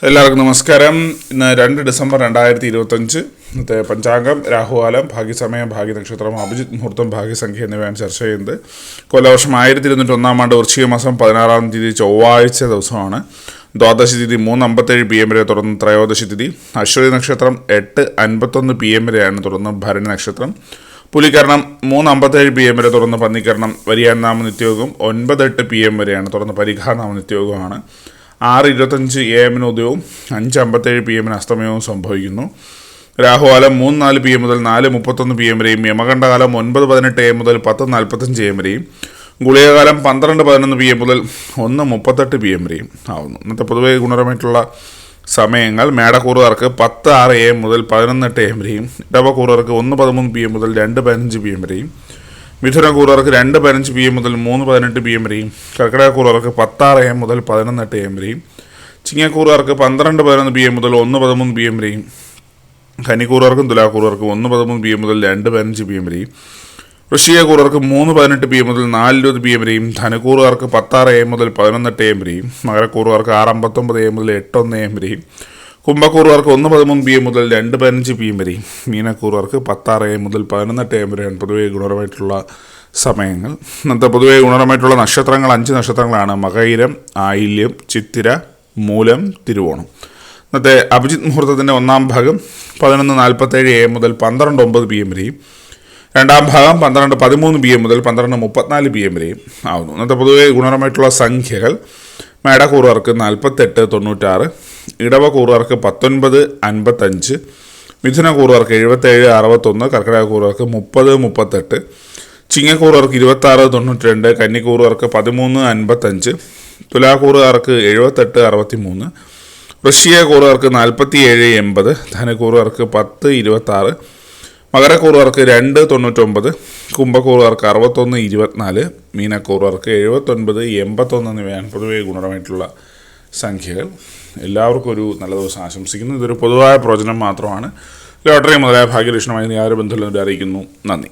എല്ലാവർക്കും നമസ്കാരം. ഇന്ന് 2 ഡിസംബർ 2025. ഇന്നത്തെ പഞ്ചാംഗം, രാഹുകാലം, ഭാഗ്യസമയം, ഭാഗ്യനക്ഷത്രം, അഭിജിത്ത് മുഹൂർത്തം, ഭാഗ്യസംഖ്യ എന്നിവയാണ് ചർച്ച ചെയ്യുന്നത്. കൊല്ലവർഷം 1201 ആണ്ട് വൃശ്ചിക മാസം 16-ാം തീയതി ചൊവ്വാഴ്ച ദിവസമാണ്. ദ്വാദശി തിഥി 3:57 PM വരെ, തുടർന്ന് ത്രയോദശി തിഥി. അശ്വതി നക്ഷത്രം 8:51 PM വരെയാണ്, തുടർന്ന് ഭരണി നക്ഷത്രം. പുലികരണം 3:57 PM വരെ, തുടർന്ന് പന്നിക്കരണം. വരിയാൻ നാമ നിത്യയോഗം 9:08 PM വരെയാണ്, തുടർന്ന് പരിഘാ നാമ നിത്യയോഗമാണ്. 6:25 AM ഉദയവും 5:57 PM അസ്തമയവും സംഭവിക്കുന്നു. രാഹുകാലം 3:04 PM മുതൽ 4:31 PM വരെയും, യമകണ്ഠകാലം 9:18 AM മുതൽ 10:45 AM വരെയും, ഗുളികകാലം 12:11 PM മുതൽ 1:38 PM വരെയും ആവുന്നു. ഇന്നത്തെ പൊതുവെ ഗുണപരമായിട്ടുള്ള സമയങ്ങൾ: മേടക്കൂറുകാർക്ക് 10:06 AM മുതൽ 11:08 AM വരെയും, ഇടവക്കൂറുകാർക്ക് 1:13 PM മുതൽ 2:15 PM വരെയും, മിഥുനക്കൂറുകാർക്ക് 2:15 PM മുതൽ 3:18 PM വരെയും, കർക്കിടകക്കൂറുകാർക്ക് 10:06 AM മുതൽ 11:08 AM വരെയും, ചിങ്ങക്കൂറുകാർക്ക് 12:11 PM മുതൽ 1:13 PM വരെയും, കന്നിക്കൂറുകാർക്കും തുലാക്കൂറുകാർക്ക് 1:13 PM മുതൽ 2:15 PM വരെയും, വൃശ്ചികക്കൂറുകാർക്ക് 3:18 PM മുതൽ 4:20 PM വരെയും, ധനുക്കൂറുകാർക്ക് 10:06 AM മുതൽ 11:08 AM വരെയും, മകരക്കൂറുകാർക്ക് 6:59 AM മുതൽ 8:01 AM വരെയും, കുംഭക്കൂറുകാർക്ക് 1:13 PM മുതൽ 2:15 PM വരെയും, മീനക്കൂറുകാർക്ക് 10:06 AM മുതൽ 11:08 AM വരെയാണ് പൊതുവെ ഗുണപരമായിട്ടുള്ള സമയങ്ങൾ. ഇന്നത്തെ പൊതുവെ ഗുണപരമായിട്ടുള്ള നക്ഷത്രങ്ങൾ 5 നക്ഷത്രങ്ങളാണ്: മകയിരം, ആയില്യം, ചിത്തിര, മൂലം, തിരുവോണം. ഇന്നത്തെ അഭിജിത്ത് മുഹൂർത്തത്തിൻ്റെ 1-ാം ഭാഗം 11:47 AM മുതൽ 12:09 PM വരെയും, 2-ാം ഭാഗം 12:13 PM മുതൽ 12:34 PM വരെയും ആവുന്നു. ഇന്നത്തെ പൊതുവെ ഗുണപരമായിട്ടുള്ള സംഖ്യകൾ: മേടക്കൂറുകാർക്ക് 48-96, ഇടവക്കൂറുകാർക്ക് 19-55, മിഥുനക്കൂറുകാർക്ക് 77-61, കർക്കിടകക്കൂറുകാർക്ക് 30-38, ചിങ്ങക്കൂറുകാർക്ക് 26-92, കന്നിക്കൂറുകാർക്ക് 13-55, തുലാക്കൂറുകാർക്ക് 78-63, വൃശ്ചികക്കൂറുകാർക്ക് 47-80, ധനുക്കൂറുകാർക്ക് 10-26, മകരക്കൂറുകാർക്ക് 2-99, കുംഭക്കൂറുകാർക്ക് 61-24, മീനക്കൂറുകാർക്ക് 79-81 എന്നിവയാണ് പൊതുവെ ഗുണപരമായിട്ടുള്ള സംഖ്യകൾ. എല്ലാവർക്കും ഒരു നല്ല ദിവസം ആശംസിക്കുന്നു. ഇതൊരു പൊതുവായ പ്രവചനം മാത്രമാണ്. ലോട്ടറി മുതലായ ഭാഗ്യലക്ഷണമായി യാതൊരു ബന്ധമില്ലെന്ന് അറിയിക്കുന്നു. നന്ദി.